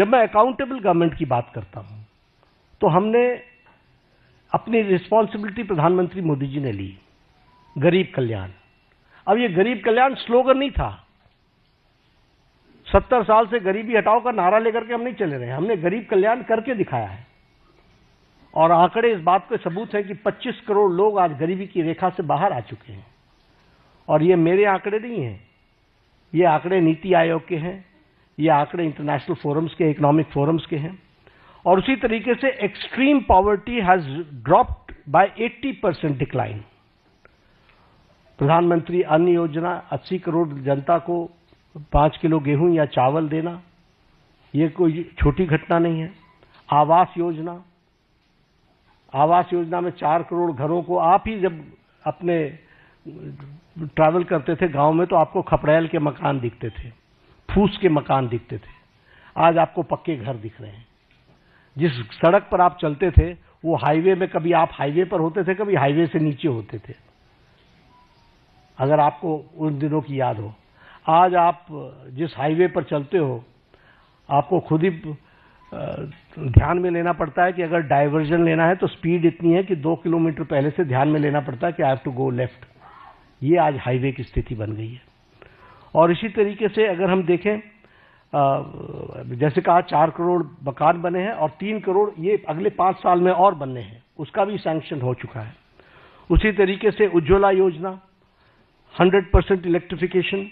जब मैं accountable government की बात करता हूं तो हमने अपनी रिस्पॉन्सिबिलिटी प्रधानमंत्री मोदी जी ने ली, गरीब कल्याण। अब ये गरीब कल्याण स्लोगन नहीं था। 70 साल से गरीबी हटाओ का नारा लेकर के हम नहीं चले रहे, हमने गरीब कल्याण करके दिखाया है। और आंकड़े इस बात के सबूत है कि 25 करोड़ लोग आज गरीबी की रेखा से बाहर आ चुके हैं। और ये मेरे आंकड़े नहीं हैं, ये आंकड़े नीति आयोग के हैं, ये आंकड़े इंटरनेशनल फोरम्स के, इकोनॉमिक फोरम्स के हैं। और उसी तरीके से extreme poverty has dropped by 80% decline. प्रधानमंत्री अन्न योजना, 80 करोड़ जनता को 5 किलो गेहूं या चावल देना, ये कोई छोटी घटना नहीं है। आवास योजना, आवास योजना में 4 करोड़ घरों को, आप ही जब अपने ट्रैवल करते थे गांव में तो आपको खपड़ैल के मकान दिखते थे, फूस के मकान दिखते थे, आज आपको पक्के घर दिख रहे हैं। जिस सड़क पर आप चलते थे वो हाईवे में, कभी आप हाईवे पर होते थे, कभी हाईवे से नीचे होते थे, अगर आपको उन दिनों की याद हो। आज आप जिस हाईवे पर चलते हो आपको खुद ही ध्यान में लेना पड़ता है कि अगर डाइवर्जन लेना है तो स्पीड इतनी है कि 2 किलोमीटर पहले से ध्यान में लेना पड़ता है कि I have to go left. ये आज हाईवे की स्थिति बन गई है। और इसी तरीके से अगर हम देखें, जैसे कहा 4 करोड़ मकान बने हैं और 3 करोड़ ये अगले 5 साल में और बनने हैं, उसका भी सैंक्शन हो चुका है। उसी तरीके से उज्ज्वला योजना, 100% इलेक्ट्रिफिकेशन,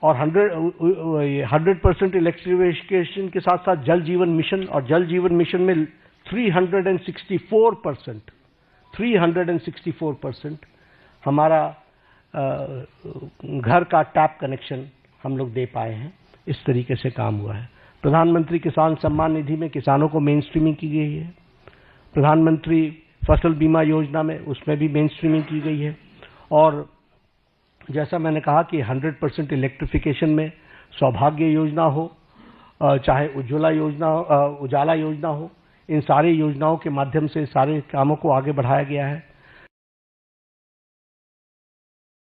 और 100% इलेक्ट्रिफिकेशन के साथ साथ जल जीवन मिशन, और जल जीवन मिशन में 364% हमारा घर का टैप कनेक्शन हम लोग दे पाए हैं। इस तरीके से काम हुआ है। प्रधानमंत्री किसान सम्मान निधि में किसानों को मेन स्ट्रीमिंग की गई है। प्रधानमंत्री फसल बीमा योजना में उसमें भी मेन स्ट्रीमिंग की गई है। और जैसा मैंने कहा कि 100% इलेक्ट्रिफिकेशन में सौभाग्य योजना हो, चाहे उज्ज्वला योजना, उजाला योजना हो, इन सारी योजनाओं के माध्यम से सारे कामों को आगे बढ़ाया गया है।